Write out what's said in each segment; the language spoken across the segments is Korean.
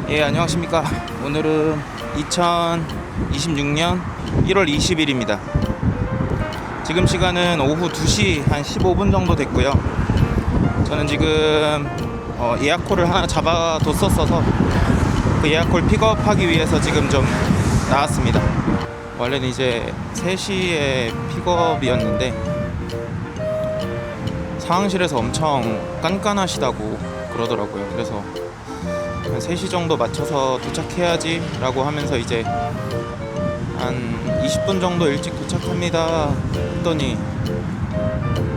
예, 안녕하십니까. 오늘은 2026년 1월 20일입니다. 지금 시간은 오후 2시 한 15분 정도 됐고요. 저는 지금 예약콜을 하나 잡아뒀었어서 그 예약콜 픽업하기 위해서 지금 좀 나왔습니다. 원래는 이제 3시에 픽업이었는데 상황실에서 엄청 깐깐하시다고 그러더라고요. 그래서 한 3시 정도 맞춰서 도착해야지 라고 하면서 이제 한 20분 정도 일찍 도착합니다 했더니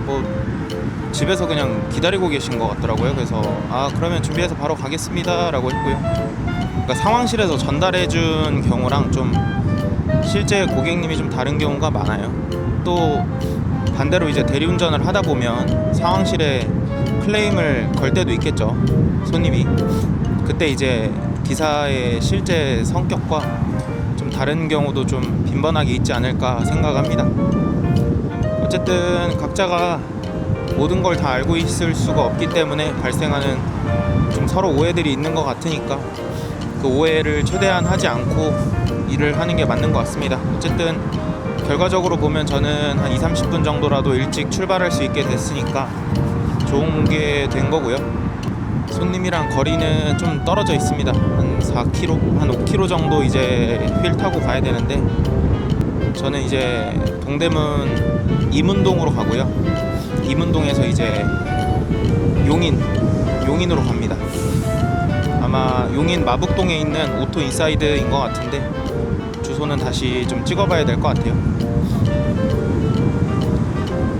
뭐 집에서 그냥 기다리고 계신 것 같더라고요. 그래서 그러면 준비해서 바로 가겠습니다 라고 했고요. 그러니까 상황실에서 전달해준 경우랑 좀 실제 고객님이 좀 다른 경우가 많아요. 또 반대로 이제 대리운전을 하다 보면 상황실에 클레임을 걸 때도 있겠죠, 손님이. 그때 이제 기사의 실제 성격과 좀 다른 경우도 좀 빈번하게 있지 않을까 생각합니다. 어쨌든 각자가 모든 걸 다 알고 있을 수가 없기 때문에 발생하는 좀 서로 오해들이 있는 것 같으니까 그 오해를 최대한 하지 않고 일을 하는 게 맞는 것 같습니다. 어쨌든 결과적으로 보면 저는 한 2-30분 정도라도 일찍 출발할 수 있게 됐으니까 좋은 게 된 거고요. 손님이랑 거리는 좀 떨어져 있습니다. 한 4km, 한 5km 정도 이제 휠 타고 가야 되는데 저는 이제 동대문 이문동으로 가고요. 이문동에서 이제 용인으로 갑니다. 아마 용인 마북동에 있는 오토 인사이드인 것 같은데 주소는 다시 좀 찍어봐야 될 것 같아요.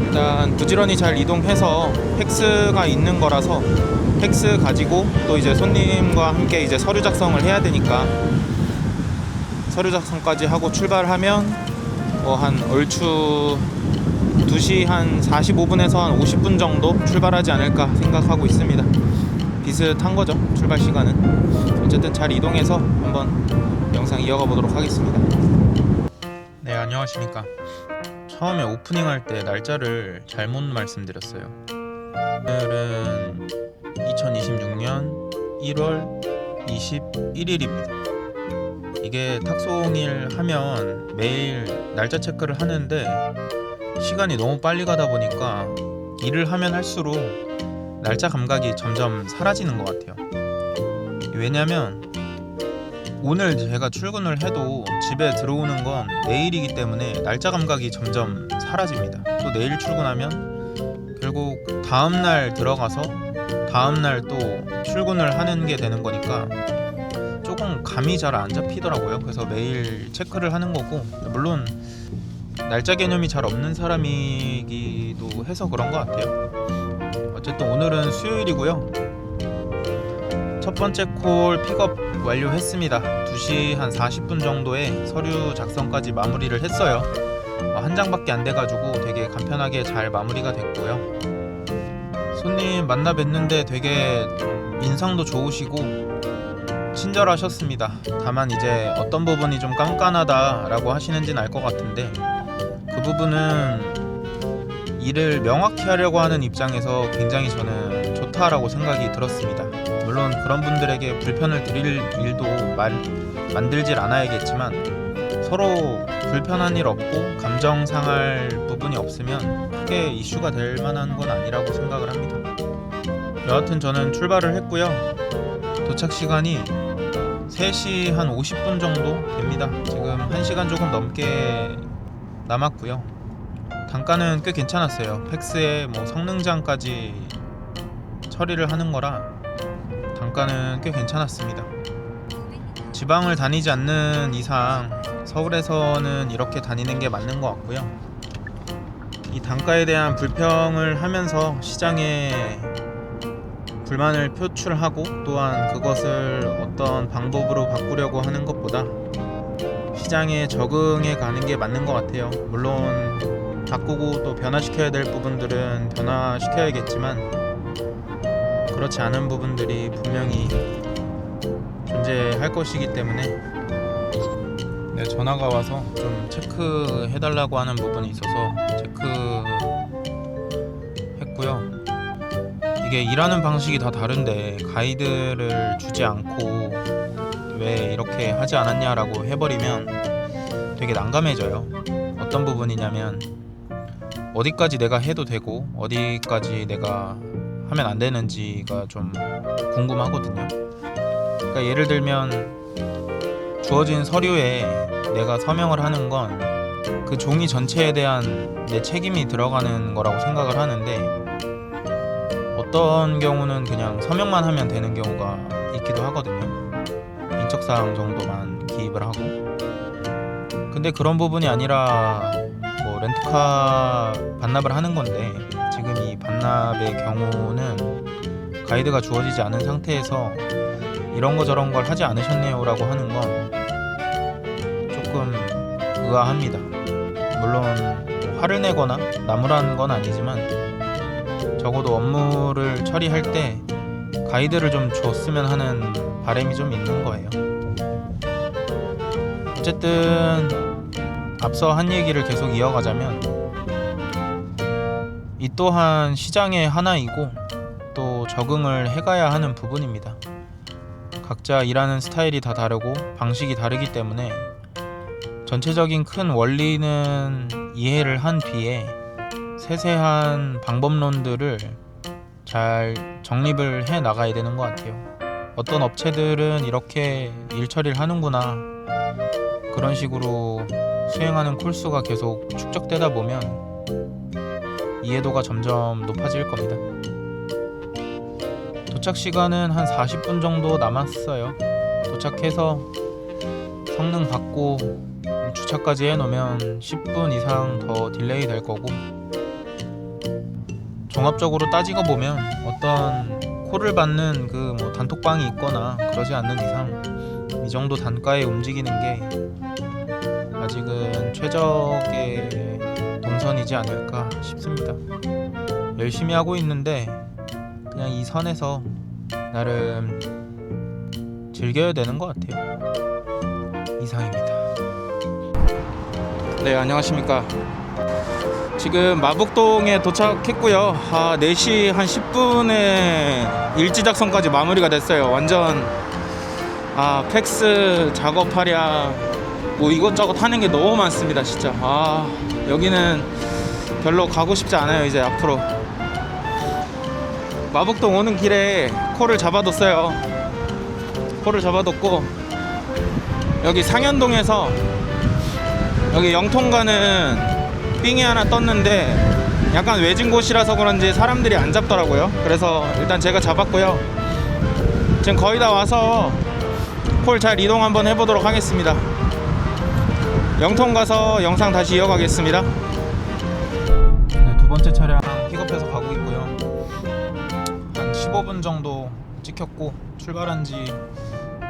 일단 부지런히 잘 이동해서 팩스가 있는 거라서 팩스 가지고 또 이제 손님과 함께 이제 서류 작성을 해야 되니까 서류 작성까지 하고 출발하면 한 얼추 2시 한 45분에서 한 50분 정도 출발하지 않을까 생각하고 있습니다. 비슷한 거죠, 출발 시간은. 어쨌든 잘 이동해서 한번 영상 이어가 보도록 하겠습니다. 네, 안녕하십니까. 처음에 오프닝 할 때 날짜를 잘못 말씀드렸어요. 오늘은 2026년 1월 21일입니다. 이게 탁송일 하면 매일 날짜 체크를 하는데 시간이 너무 빨리 가다 보니까 일을 하면 할수록 날짜 감각이 점점 사라지는 것 같아요. 왜냐면 오늘 제가 출근을 해도 집에 들어오는 건 내일이기 때문에 날짜 감각이 점점 사라집니다. 또 내일 출근하면 결국 다음날 들어가서 다음날 또 출근을 하는 게 되는 거니까 조금 감이 잘 안 잡히더라고요. 그래서 매일 체크를 하는 거고, 물론 날짜 개념이 잘 없는 사람이기도 해서 그런 것 같아요. 어쨌든 오늘은 수요일이고요. 첫 번째 콜 픽업 완료했습니다. 2시 한 40분 정도에 서류 작성까지 마무리를 했어요. 한 장밖에 안 돼가지고 되게 간편하게 잘 마무리가 됐고요. 손님 만나 뵀는데 되게 인상도 좋으시고 친절하셨습니다. 다만 이제 어떤 부분이 좀 깐깐하다라고 하시는지는 알 것 같은데 그 부분은 일을 명확히 하려고 하는 입장에서 굉장히 저는 좋다라고 생각이 들었습니다. 물론 그런 분들에게 불편을 드릴 일도 만들질 않아야겠지만 서로 불편한 일 없고 감정 상할 부분이 없으면 크게 이슈가 될 만한 건 아니라고 생각을 합니다. 여하튼 저는 출발을 했고요. 도착 시간이 3시 한 50분 정도 됩니다. 지금 1시간 조금 넘게 남았고요. 단가는 꽤 괜찮았어요. 팩스에 성능장까지 처리를 하는 거라 단가는 꽤 괜찮았습니다. 지방을 다니지 않는 이상 서울에서는 이렇게 다니는 게 맞는 것 같고요. 이 단가에 대한 불평을 하면서 시장에 불만을 표출하고 또한 그것을 어떤 방법으로 바꾸려고 하는 것보다 시장에 적응해 가는 게 맞는 것 같아요. 물론 바꾸고 또 변화시켜야 될 부분들은 변화시켜야겠지만 그렇지 않은 부분들이 분명히 존재할 것이기 때문에 전화가 와서 좀 체크해달라고 하는 부분이 있어서 체크했고요. 이게 일하는 방식이 다 다른데 가이드를 주지 않고 왜 이렇게 하지 않았냐라고 해버리면 되게 난감해져요. 어떤 부분이냐면 어디까지 내가 해도 되고 어디까지 내가 하면 안 되는지가 좀 궁금하거든요. 그러니까 예를 들면 주어진 서류에 내가 서명을 하는 건 그 종이 전체에 대한 내 책임이 들어가는 거라고 생각을 하는데, 어떤 경우는 그냥 서명만 하면 되는 경우가 있기도 하거든요. 인적사항 정도만 기입을 하고. 근데 그런 부분이 아니라 뭐 렌트카 반납을 하는 건데, 지금 이 반납의 경우는 가이드가 주어지지 않은 상태에서 이런 거 저런 걸 하지 않으셨네요 라고 하는 건 조금 의아합니다. 물론 뭐 화를 내거나 나무라는 건 아니지만 적어도 업무를 처리할 때 가이드를 좀 줬으면 하는 바람이 좀 있는 거예요. 어쨌든 앞서 한 얘기를 계속 이어가자면, 이 또한 시장의 하나이고 또 적응을 해가야 하는 부분입니다. 각자 일하는 스타일이 다 다르고 방식이 다르기 때문에 전체적인 큰 원리는 이해를 한 뒤에 세세한 방법론들을 잘 정립을 해 나가야 되는 것 같아요. 어떤 업체들은 이렇게 일 처리를 하는구나, 그런 식으로 수행하는 콜수가 계속 축적되다 보면 이해도가 점점 높아질 겁니다. 도착 시간은 한 40분 정도 남았어요. 도착해서 성능 받고 주차까지 해놓으면 10분 이상 더 딜레이 될 거고, 종합적으로 따지고 보면 어떤 콜을 받는 그 뭐 단톡방이 있거나 그러지 않는 이상 이 정도 단가에 움직이는 게 아직은 최적의 동선이지 않을까 싶습니다. 열심히 하고 있는데 그냥 이 선에서 나름 즐겨야 되는 것 같아요. 이상입니다. 네, 안녕하십니까. 지금 마북동에 도착했고요. 4시 한 10분에 일지작성까지 마무리가 됐어요. 완전 팩스 작업하랴 뭐 이것저것 하는 게 너무 많습니다. 진짜 여기는 별로 가고 싶지 않아요. 이제 앞으로 마북동 오는 길에 콜을 잡아뒀어요. 콜을 잡아뒀고, 여기 상현동에서 여기 영통 가는 삥이 하나 떴는데 약간 외진 곳이라서 그런지 사람들이 안 잡더라고요. 그래서 일단 제가 잡았고요. 지금 거의 다 와서 콜 잘 이동 한번 해보도록 하겠습니다. 영통 가서 영상 다시 이어가겠습니다. 네, 두 번째 차량 픽업해서 가고 있고요. 한 15분 정도 찍혔고 출발한 지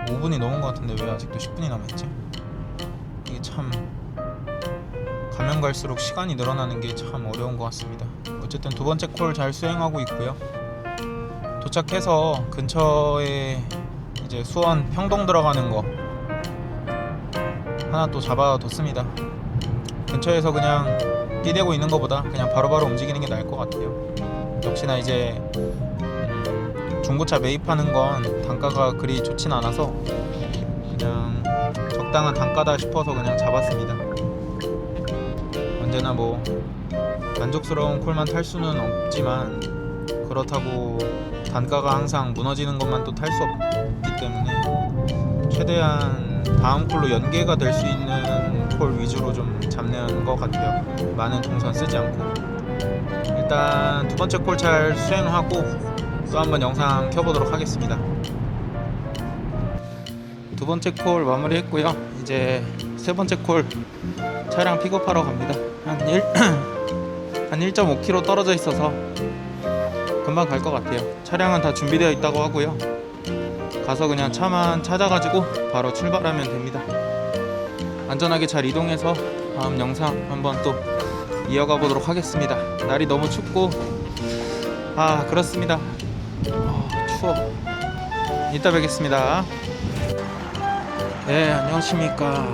5분이 넘은 것 같은데 왜 아직도 10분이 남았지? 이게 참 가면 갈수록 시간이 늘어나는 게 참 어려운 것 같습니다. 어쨌든 두 번째 콜 잘 수행하고 있고요. 도착해서 근처에 이제 수원 평동 들어가는 거 하나 또 잡아뒀습니다. 근처에서 그냥 끼대고 있는 것보다 그냥 바로바로 움직이는 게 나을 것 같아요. 역시나 이제 중고차 매입하는 건 단가가 그리 좋진 않아서 그냥 적당한 단가다 싶어서 그냥 잡았습니다. 언제나 뭐 만족스러운 콜만 탈 수는 없지만 그렇다고 단가가 항상 무너지는 것만 또 탈 수 없기 때문에 최대한 다음 콜로 연계가 될 수 있는 콜 위주로 좀 잡는 것 같아요. 많은 동선 쓰지 않고. 일단 두 번째 콜 잘 수행하고 또 한번 영상 켜보도록 하겠습니다. 두 번째 콜 마무리했고요. 이제 세 번째 콜 차량 픽업하러 갑니다. 한 1.5km 떨어져 있어서 금방 갈 것 같아요. 차량은 다 준비되어 있다고 하고요. 가서 그냥 차만 찾아가지고 바로 출발하면 됩니다. 안전하게 잘 이동해서 다음 영상 한번 또 이어가 보도록 하겠습니다. 날이 너무 춥고 그렇습니다. 추워. 이따 뵙겠습니다. 네, 안녕하십니까.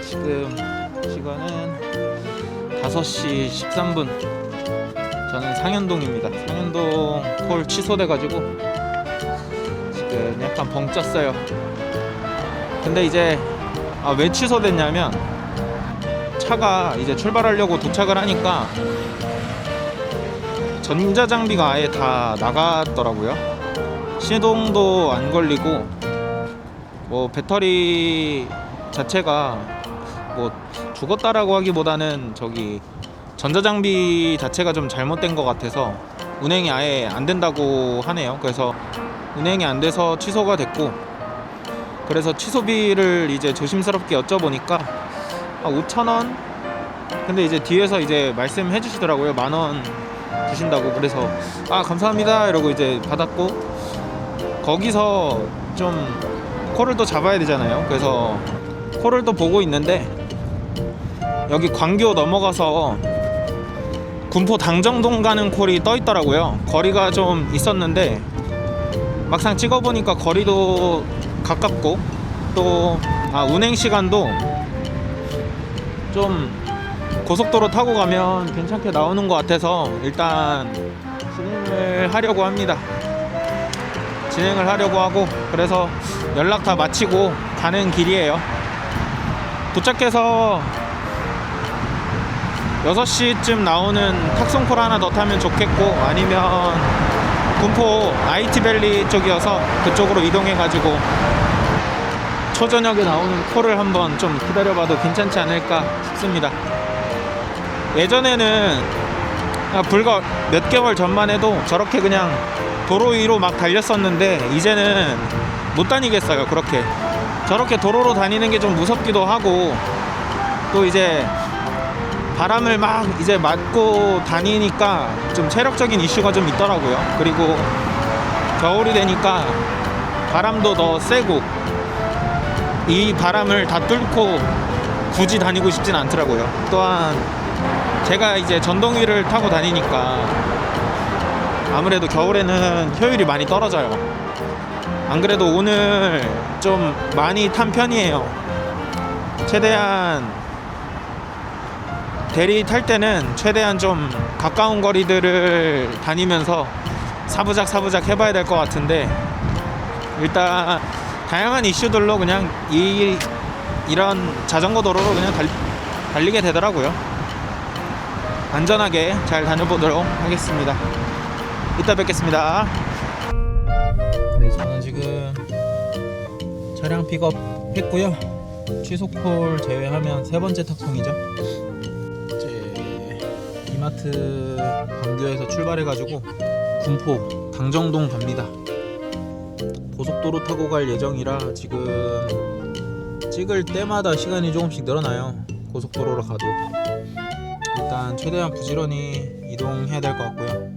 지금 시간은 5시 13분. 저는 상현동입니다. 상현동 콜 취소돼가지고 지금 약간 벙쪘어요. 근데 이제 왜 취소됐냐면 차가 이제 출발하려고 도착을 하니까 전자장비가 아예 다 나갔더라고요. 시동도 안 걸리고 뭐 배터리 자체가 뭐 죽었다라고 하기보다는 저기 전자장비 자체가 좀 잘못된 것 같아서 운행이 아예 안 된다고 하네요. 그래서 운행이 안 돼서 취소가 됐고, 그래서 취소비를 이제 조심스럽게 여쭤보니까 5,000원? 근데 이제 뒤에서 이제 말씀해 주시더라고요. 10,000원 주신다고. 그래서 감사합니다 이러고 이제 받았고, 거기서 좀 콜을 또 잡아야 되잖아요. 그래서 콜을 또 보고 있는데 여기 광교 넘어가서 군포 당정동 가는 콜이 떠 있더라고요. 거리가 좀 있었는데 막상 찍어보니까 거리도 가깝고 또 운행 시간도 좀 고속도로 타고 가면 괜찮게 나오는 것 같아서 일단 진행을 하려고 합니다. 진행을 하려고 하고, 그래서 연락 다 마치고 가는 길이에요. 도착해서 6시쯤 나오는 탁송콜 하나 더 타면 좋겠고, 아니면 군포 IT밸리 쪽이어서 그쪽으로 이동해가지고 초저녁에 나오는 콜을 한번 좀 기다려봐도 괜찮지 않을까 싶습니다. 예전에는 불과 몇 개월 전만 해도 저렇게 그냥 도로 위로 막 달렸었는데 이제는 못 다니겠어요. 그렇게 저렇게 도로로 다니는 게 좀 무섭기도 하고, 또 이제 바람을 막 이제 맞고 다니니까 좀 체력적인 이슈가 좀 있더라고요. 그리고 겨울이 되니까 바람도 더 세고 이 바람을 다 뚫고 굳이 다니고 싶진 않더라고요. 또한 제가 이제 전동위를 타고 다니니까 아무래도 겨울에는 효율이 많이 떨어져요. 안 그래도 오늘 좀 많이 탄 편이에요. 최대한 대리 탈 때는 최대한 좀 가까운 거리들을 다니면서 사부작 해봐야 될 것 같은데, 일단 다양한 이슈들로 그냥 이런 자전거 도로로 그냥 달리게 되더라고요. 안전하게 잘 다녀보도록 하겠습니다. 이따 뵙겠습니다. 네, 저는 지금 차량 픽업 했고요. 취소콜 제외하면 세 번째 탁송이죠. 이제 이마트 광교에서 출발해가지고 군포 당정동 갑니다. 고속도로 타고 갈 예정이라 지금 찍을 때마다 시간이 조금씩 늘어나요. 고속도로로 가도 일단 최대한 부지런히 이동해야 될 것 같고요.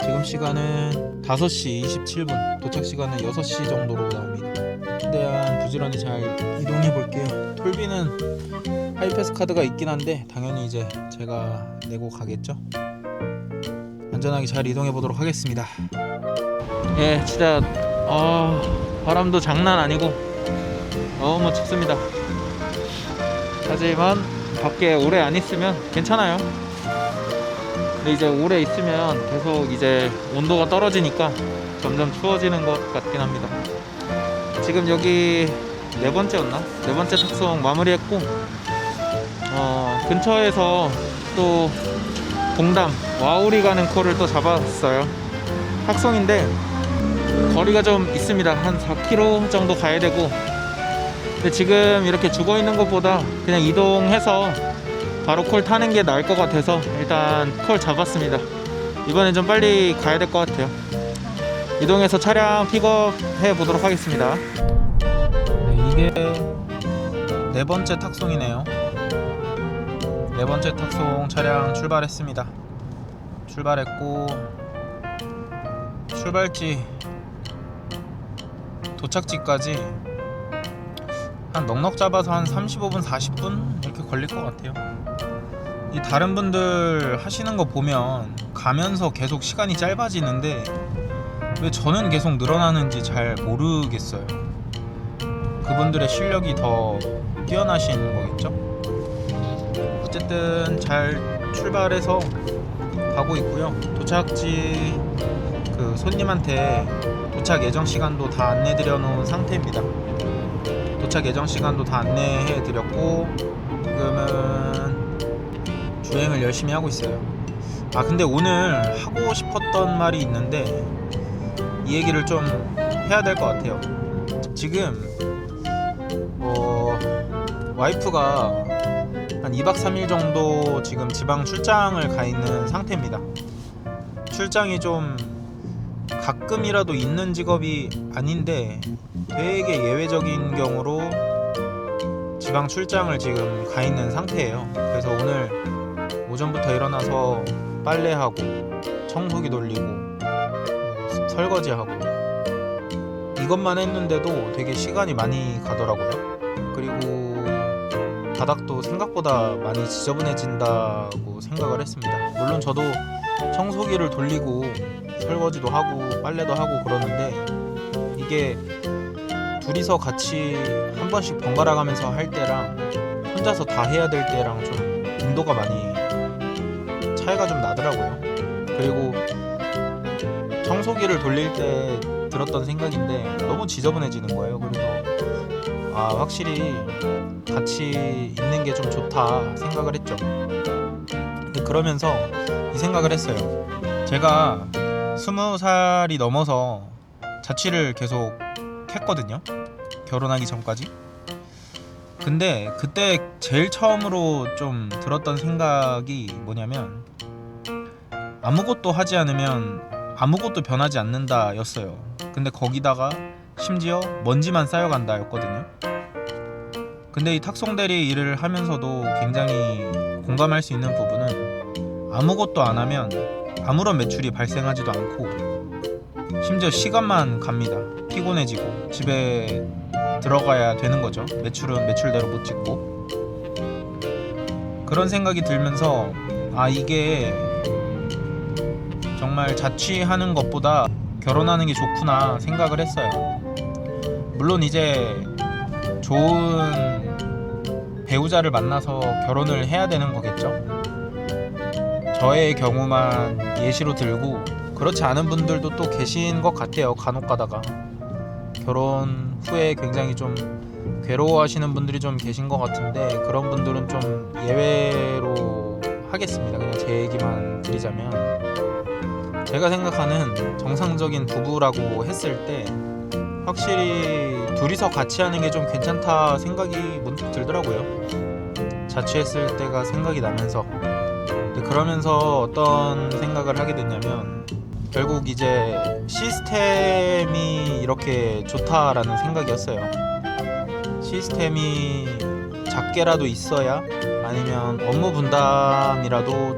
지금 시간은 5시 27분, 도착 시간은 6시 정도로 나옵니다. 최대한 부지런히 잘 이동해 볼게요. 톨비는 하이패스 카드가 있긴 한데 당연히 이제 제가 내고 가겠죠. 안전하게 잘 이동해 보도록 하겠습니다. 예, 진짜 바람도 장난 아니고 너무 춥습니다. 하지만 밖에 오래 안 있으면 괜찮아요. 근데 이제 오래 있으면 계속 이제 온도가 떨어지니까 점점 추워지는 것 같긴 합니다. 지금 여기 네 번째였나? 네 번째 탁송 마무리했고, 근처에서 또 봉담 와우리 가는 콜을 또 잡았어요. 탁송인데 거리가 좀 있습니다. 한 4km 정도 가야 되고, 근데 지금 이렇게 죽어 있는 것보다 그냥 이동해서 바로 콜 타는 게 나을 것 같아서 일단 콜 잡았습니다. 이번엔 좀 빨리 가야 될 것 같아요. 이동해서 차량 픽업해 보도록 하겠습니다. 네, 이게 네 번째 탁송이네요. 네 번째 탁송 차량 출발했습니다. 출발했고, 출발지 도착지까지 한 넉넉 잡아서 한 35분 40분 이렇게 걸릴 것 같아요. 이 다른 분들 하시는 거 보면 가면서 계속 시간이 짧아지는데 왜 저는 계속 늘어나는지 잘 모르겠어요. 그분들의 실력이 더 뛰어나신 거겠죠. 어쨌든 잘 출발해서 가고 있고요. 도착지 그 손님한테 도착 예정 시간도 다 안내드려 놓은 상태입니다. 도착 예정 시간도 다 안내해 드렸고 지금은 주행을 열심히 하고 있어요. 아 근데 오늘 하고 싶었던 말이 있는데 이 얘기를 좀 해야 될 것 같아요. 지금 와이프가 한 2박 3일 정도 지금 지방 출장을 가 있는 상태입니다. 출장이 좀 가끔이라도 있는 직업이 아닌데 되게 예외적인 경우로 지방 출장을 지금 가 있는 상태예요. 그래서 오늘 오전부터 일어나서 빨래하고 청소기 돌리고 설거지하고 이것만 했는데도 되게 시간이 많이 가더라고요. 그리고 바닥도 생각보다 많이 지저분해진다고 생각을 했습니다. 물론 저도 청소기를 돌리고 설거지도 하고 빨래도 하고 그러는데 이게 둘이서 같이 한 번씩 번갈아 가면서 할 때랑 혼자서 다 해야 될 때랑 좀 빈도가 많이 차이가 좀 나더라고요. 그리고 청소기를 돌릴 때 들었던 생각인데 너무 지저분해지는 거예요. 그래서 확실히 같이 있는 게 좀 좋다 생각을 했죠. 그러면서 이 생각을 했어요. 제가 20살이 넘어서 자취를 계속 했거든요. 결혼하기 전까지. 근데 그때 제일 처음으로 좀 들었던 생각이 뭐냐면 아무것도 하지 않으면 아무것도 변하지 않는다 였어요. 근데 거기다가 심지어 먼지만 쌓여간다 였거든요. 근데 이 탁송대리 일을 하면서도 굉장히 공감할 수 있는 부분은 아무것도 안 하면 아무런 매출이 발생하지도 않고 심지어 시간만 갑니다. 피곤해지고 집에 들어가야 되는 거죠. 매출은 매출대로 못 찍고. 그런 생각이 들면서 이게 정말 자취하는 것보다 결혼하는 게 좋구나 생각을 했어요. 물론 이제 좋은 배우자를 만나서 결혼을 해야 되는 거겠죠. 저의 경우만 예시로 들고 그렇지 않은 분들도 또 계신 것 같아요. 간혹 가다가 결혼 후에 굉장히 좀 괴로워하시는 분들이 좀 계신 것 같은데 그런 분들은 좀 예외로 하겠습니다. 그냥 제 얘기만 드리자면 제가 생각하는 정상적인 부부라고 했을 때 확실히 둘이서 같이 하는 게 좀 괜찮다 생각이 문득 들더라고요. 자취했을 때가 생각이 나면서. 그러면서 어떤 생각을 하게 됐냐면 결국 이제 시스템이 이렇게 좋다라는 생각이었어요. 시스템이 작게라도 있어야 아니면 업무 분담이라도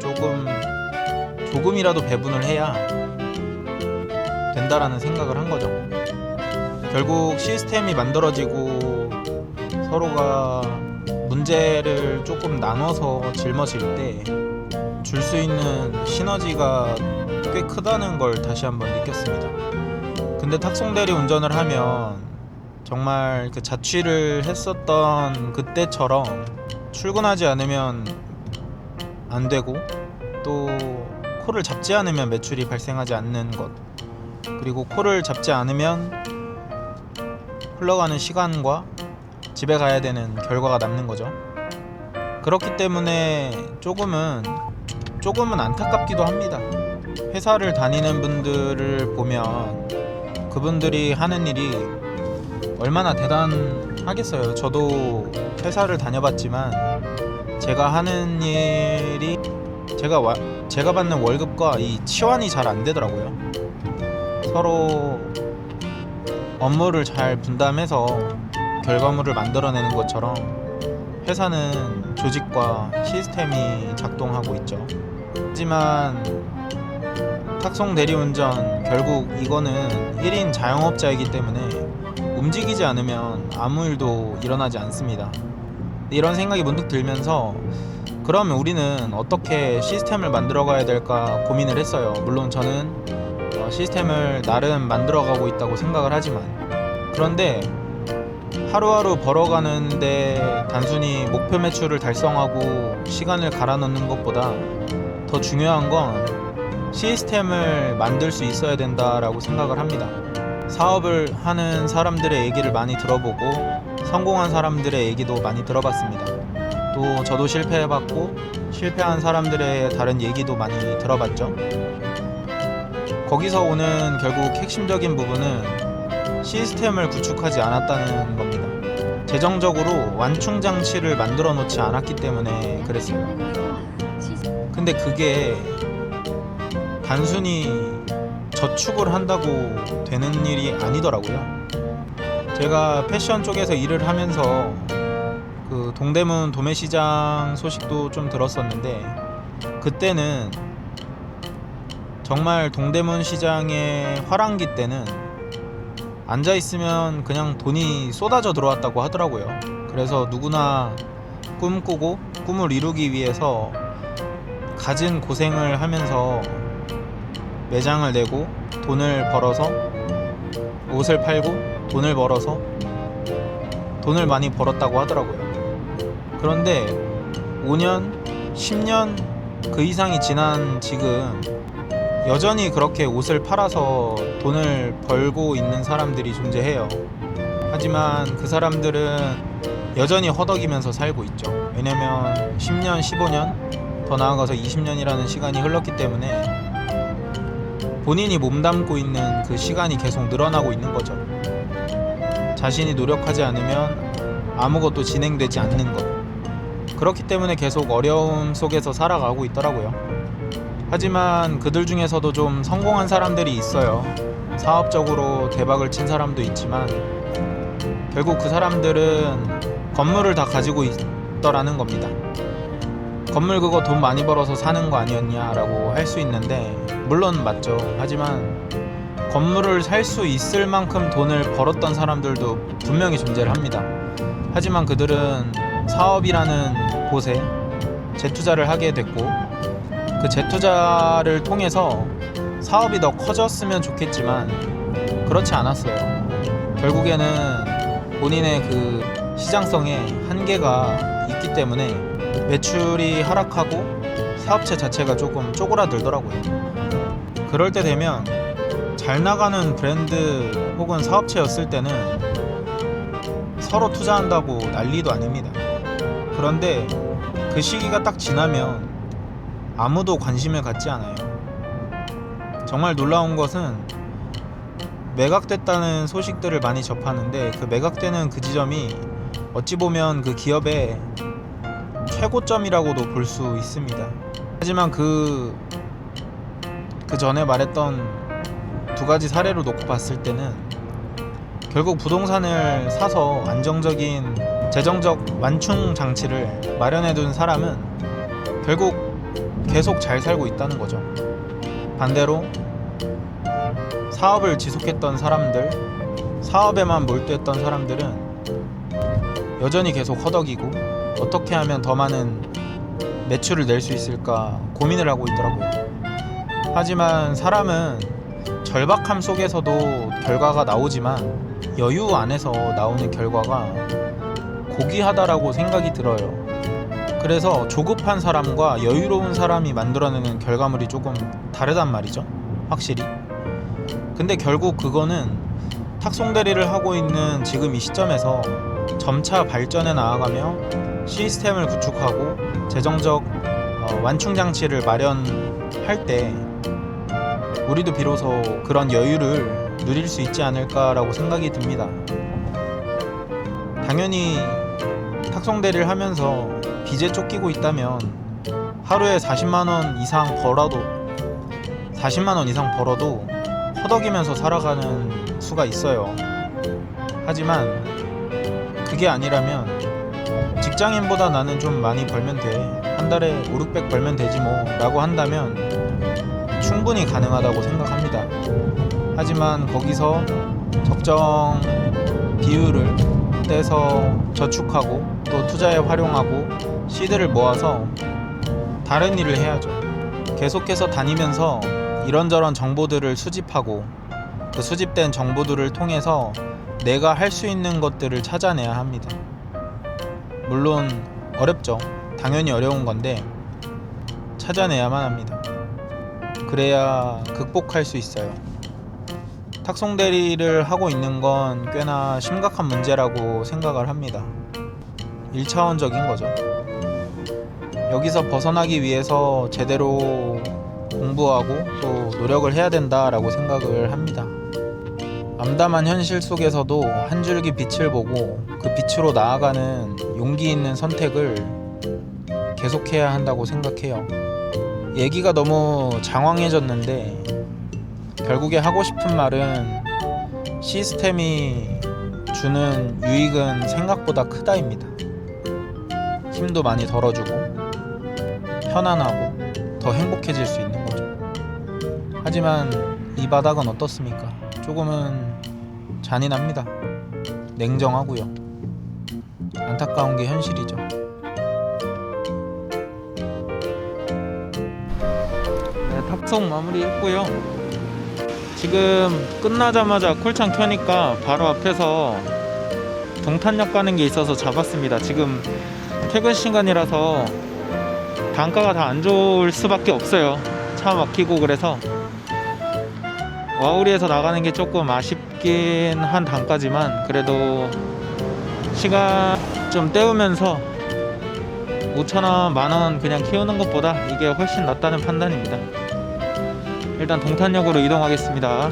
조금이라도 배분을 해야 된다라는 생각을 한 거죠. 결국 시스템이 만들어지고 서로가 문제를 조금 나눠서 짊어질 때 줄 수 있는 시너지가 꽤 크다는 걸 다시 한번 느꼈습니다. 근데 탁송대리 운전을 하면 정말 그 자취를 했었던 그때처럼 출근하지 않으면 안 되고 또 코를 잡지 않으면 매출이 발생하지 않는 것, 그리고 코를 잡지 않으면 흘러가는 시간과 집에 가야 되는 결과가 남는 거죠. 그렇기 때문에 조금은 안타깝기도 합니다. 회사를 다니는 분들을 보면 그분들이 하는 일이 얼마나 대단하겠어요. 저도 회사를 다녀봤지만 제가 하는 일이 제가 받는 월급과 이 치환이 잘 안 되더라고요. 서로 업무를 잘 분담해서 결과물을 만들어내는 것처럼 회사는 조직과 시스템이 작동하고 있죠. 하지만 탁송 대리운전 결국 이거는 1인 자영업자이기 때문에 움직이지 않으면 아무 일도 일어나지 않습니다. 이런 생각이 문득 들면서 그러면 우리는 어떻게 시스템을 만들어 가야 될까 고민을 했어요. 물론 저는 시스템을 나름 만들어 가고 있다고 생각을 하지만, 그런데 하루하루 벌어가는데 단순히 목표 매출을 달성하고 시간을 갈아 넣는 것보다 더 중요한 건 시스템을 만들 수 있어야 된다라고 생각을 합니다. 사업을 하는 사람들의 얘기를 많이 들어보고 성공한 사람들의 얘기도 많이 들어봤습니다. 또 저도 실패해봤고 실패한 사람들의 다른 얘기도 많이 들어봤죠. 거기서 오는 결국 핵심적인 부분은 시스템을 구축하지 않았다는 겁니다. 재정적으로 완충 장치를 만들어 놓지 않았기 때문에 그랬어요. 근데 그게 단순히 저축을 한다고 되는 일이 아니더라고요. 제가 패션 쪽에서 일을 하면서 그 동대문 도매시장 소식도 좀 들었었는데, 그때는 정말 동대문 시장의 화랑기 때는 앉아있으면 그냥 돈이 쏟아져 들어왔다고 하더라고요. 그래서 누구나 꿈꾸고 꿈을 이루기 위해서 갖은 고생을 하면서 매장을 내고 돈을 벌어서 옷을 팔고 돈을 벌어서 돈을 많이 벌었다고 하더라고요. 그런데 5년, 10년 그 이상이 지난 지금 여전히 그렇게 옷을 팔아서 돈을 벌고 있는 사람들이 존재해요. 하지만 그 사람들은 여전히 허덕이면서 살고 있죠. 왜냐면 10년, 15년, 더 나아가서 20년이라는 시간이 흘렀기 때문에 본인이 몸담고 있는 그 시간이 계속 늘어나고 있는 거죠. 자신이 노력하지 않으면 아무것도 진행되지 않는 것. 그렇기 때문에 계속 어려움 속에서 살아가고 있더라고요. 하지만 그들 중에서도 좀 성공한 사람들이 있어요. 사업적으로 대박을 친 사람도 있지만 결국 그 사람들은 건물을 다 가지고 있더라는 겁니다. 건물 그거 돈 많이 벌어서 사는 거 아니었냐라고 할 수 있는데 물론 맞죠. 하지만 건물을 살 수 있을 만큼 돈을 벌었던 사람들도 분명히 존재를 합니다. 하지만 그들은 사업이라는 곳에 재투자를 하게 됐고 그 재투자를 통해서 사업이 더 커졌으면 좋겠지만 그렇지 않았어요. 결국에는 본인의 그 시장성에 한계가 있기 때문에 매출이 하락하고 사업체 자체가 조금 쪼그라들더라고요. 그럴 때 되면 잘 나가는 브랜드 혹은 사업체였을 때는 서로 투자한다고 난리도 아닙니다. 그런데 그 시기가 딱 지나면 아무도 관심을 갖지 않아요. 정말 놀라운 것은 매각됐다는 소식들을 많이 접하는데 그 매각되는 그 지점이 어찌 보면 그 기업의 최고점이라고도 볼 수 있습니다. 하지만 그 전에 말했던 두 가지 사례로 놓고 봤을 때는 결국 부동산을 사서 안정적인 재정적 완충 장치를 마련해 둔 사람은 결국 계속 잘 살고 있다는 거죠. 반대로 사업을 지속했던 사람들, 사업에만 몰두했던 사람들은 여전히 계속 허덕이고 어떻게 하면 더 많은 매출을 낼 수 있을까 고민을 하고 있더라고요. 하지만 사람은 절박함 속에서도 결과가 나오지만 여유 안에서 나오는 결과가 고귀하다라고 생각이 들어요. 그래서 조급한 사람과 여유로운 사람이 만들어내는 결과물이 조금 다르단 말이죠. 확실히. 근데 결국 그거는 탁송대리를 하고 있는 지금 이 시점에서 점차 발전해 나아가며 시스템을 구축하고 재정적 완충장치를 마련할 때 우리도 비로소 그런 여유를 누릴 수 있지 않을까라고 생각이 듭니다. 당연히 탁송대리를 하면서 빚에 쫓기고 있다면 하루에 40만원 이상 벌어도 허덕이면서 살아가는 수가 있어요. 하지만 그게 아니라면 직장인보다 나는 좀 많이 벌면 돼, 한 달에 5, 600 벌면 되지 뭐 라고 한다면 충분히 가능하다고 생각합니다. 하지만 거기서 적정 비율을 떼서 저축하고 또 투자에 활용하고 시드를 모아서 다른 일을 해야죠. 계속해서 다니면서 이런저런 정보들을 수집하고 그 수집된 정보들을 통해서 내가 할 수 있는 것들을 찾아내야 합니다. 물론 어렵죠. 당연히 어려운 건데 찾아내야만 합니다. 그래야 극복할 수 있어요. 탁송 대리를 하고 있는 건 꽤나 심각한 문제라고 생각을 합니다. 1차원적인 거죠. 여기서 벗어나기 위해서 제대로 공부하고 또 노력을 해야 된다라고 생각을 합니다. 암담한 현실 속에서도 한 줄기 빛을 보고 그 빛으로 나아가는 용기 있는 선택을 계속해야 한다고 생각해요. 얘기가 너무 장황해졌는데 결국에 하고 싶은 말은 시스템이 주는 유익은 생각보다 크다입니다. 힘도 많이 덜어주고 편안하고 더 행복해질 수 있는 거죠. 하지만 이 바닥은 어떻습니까? 조금은 잔인합니다. 냉정하고요. 안타까운 게 현실이죠. 네, 탑송 마무리했고요. 지금 끝나자마자 콜창 켜니까 바로 앞에서 동탄역 가는 게 있어서 잡았습니다. 지금 퇴근 시간이라서 단가가 다 안 좋을 수밖에 없어요. 차 막히고 그래서 와우리에서 나가는 게 조금 아쉽긴 한 단가지만 그래도 시간 좀 때우면서 5,000원, 만원 그냥 키우는 것보다 이게 훨씬 낫다는 판단입니다. 일단 동탄역으로 이동하겠습니다.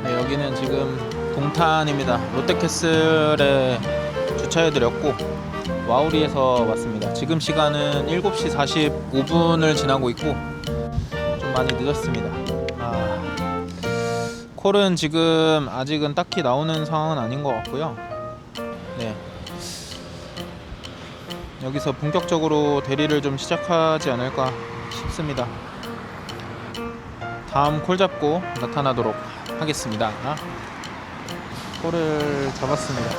네, 여기는 지금 동탄입니다. 롯데캐슬에 주차해드렸고 와우리에서 왔습니다. 지금 시간은 7시 45분을 지나고 있고 좀 많이 늦었습니다. 콜은 지금 아직은 딱히 나오는 상황은 아닌 것 같고요. 네, 여기서 본격적으로 대리를 좀 시작하지 않을까 싶습니다. 다음 콜 잡고 나타나도록 하겠습니다. 콜을 잡았습니다.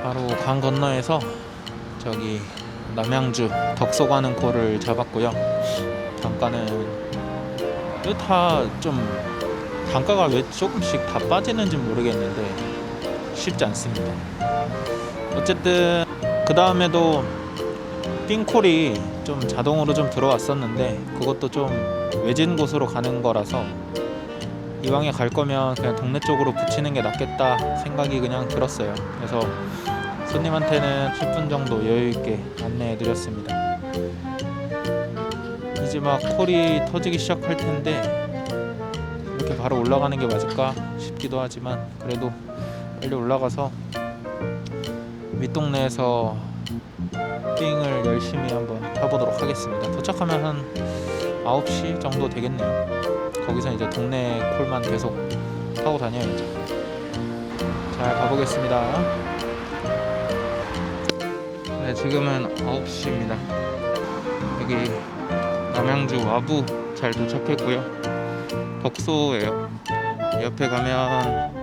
바로 강 건너에서 저기 남양주 덕소 가는 콜을 잡았고요. 단가는 좀 단가가 왜 조금씩 다 빠지는지 모르겠는데 쉽지 않습니다. 어쨌든 그 다음에도 띵콜이 좀 자동으로 좀 들어왔었는데 그것도 좀 외진 곳으로 가는 거라서 이왕에 갈 거면 그냥 동네 쪽으로 붙이는 게 낫겠다 생각이 그냥 들었어요. 그래서 손님한테는 10분 정도 여유있게 안내해 드렸습니다. 이제 막 콜이 터지기 시작할 텐데 이렇게 바로 올라가는 게 맞을까 싶기도 하지만 그래도 빨리 올라가서 윗동네에서 띵을 열심히 한번 타보도록 하겠습니다. 도착하면 한 9시 정도 되겠네요. 거기서 이제 동네 콜만 계속 타고 다녀야죠. 잘 가보겠습니다. 네, 지금은 9시입니다. 여기 남양주 와부 잘 도착했고요. 덕소예요. 옆에 가면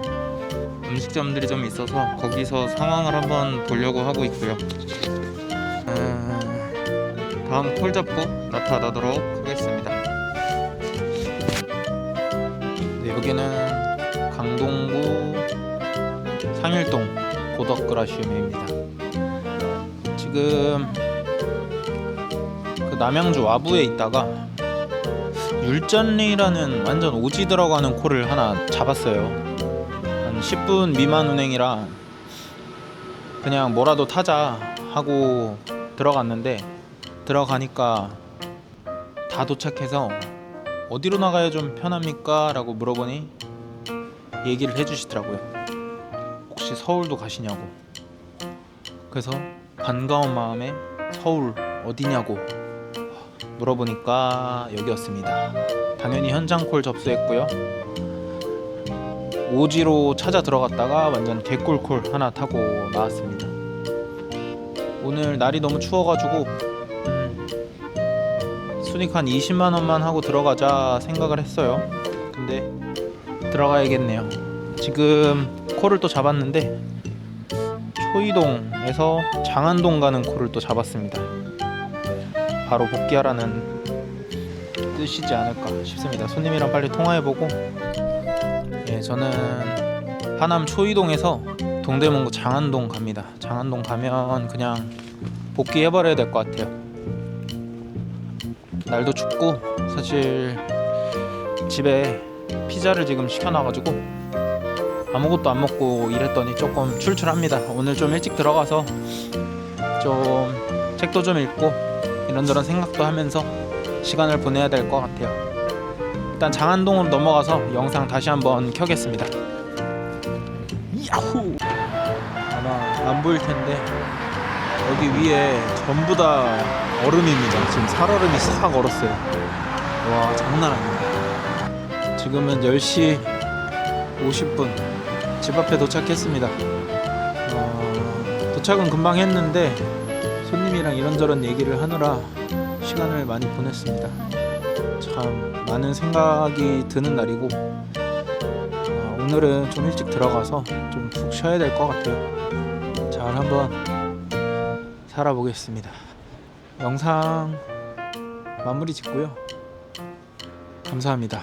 음식점들이 좀 있어서 거기서 상황을 한번 보려고 하고 있고요. 다음 콜 잡고 나타나도록 하겠습니다. 네, 여기는 강동구 상일동 고덕그라시움입니다. 지금 그 남양주 와부에 있다가 율전리라는 완전 오지 들어가는 콜을 하나 잡았어요. 한 10분 미만 운행이라 그냥 뭐라도 타자 하고 들어갔는데 들어가니까 다 도착해서 어디로 나가야 좀 편합니까? 라고 물어보니 얘기를 해주시더라고요. 혹시 서울도 가시냐고. 그래서 반가운 마음에 서울 어디냐고 물어보니까 여기였습니다. 당연히 현장 콜 접수했고요. 오지로 찾아 들어갔다가 완전 개꿀 콜 하나 타고 나왔습니다. 오늘 날이 너무 추워가지고 순익 한 20만원만 하고 들어가자 생각을 했어요. 근데 들어가야겠네요. 지금 콜을 또 잡았는데 초이동에서 장안동 가는 콜을 또 잡았습니다. 바로 복귀하라는 뜻이지 않을까 싶습니다. 손님이랑 빨리 통화해보고 예, 저는 하남 초이동에서 동대문구 장안동 갑니다. 장안동 가면 그냥 복귀해버려야 될 것 같아요. 날도 춥고 사실 집에 피자를 지금 시켜놔가지고 아무것도 안 먹고 일했더니 조금 출출합니다. 오늘 좀 일찍 들어가서 좀 책도 좀 읽고 이런저런 생각도 하면서 시간을 보내야 될 것 같아요. 일단 장안동으로 넘어가서 영상 다시 한번 켜겠습니다. 야호! 아마 안 보일 텐데 여기 위에 전부 다 얼음입니다. 지금 살얼음이 싹 얼었어요. 와, 장난 아닙니다. 지금은 10시 50분 집 앞에 도착했습니다. 도착은 금방 했는데 손님이랑 이런저런 얘기를 하느라 시간을 많이 보냈습니다. 참 많은 생각이 드는 날이고 오늘은 좀 일찍 들어가서 좀 푹 쉬어야 될 것 같아요. 잘 한번 살아보겠습니다. 영상 마무리 짓고요. 감사합니다.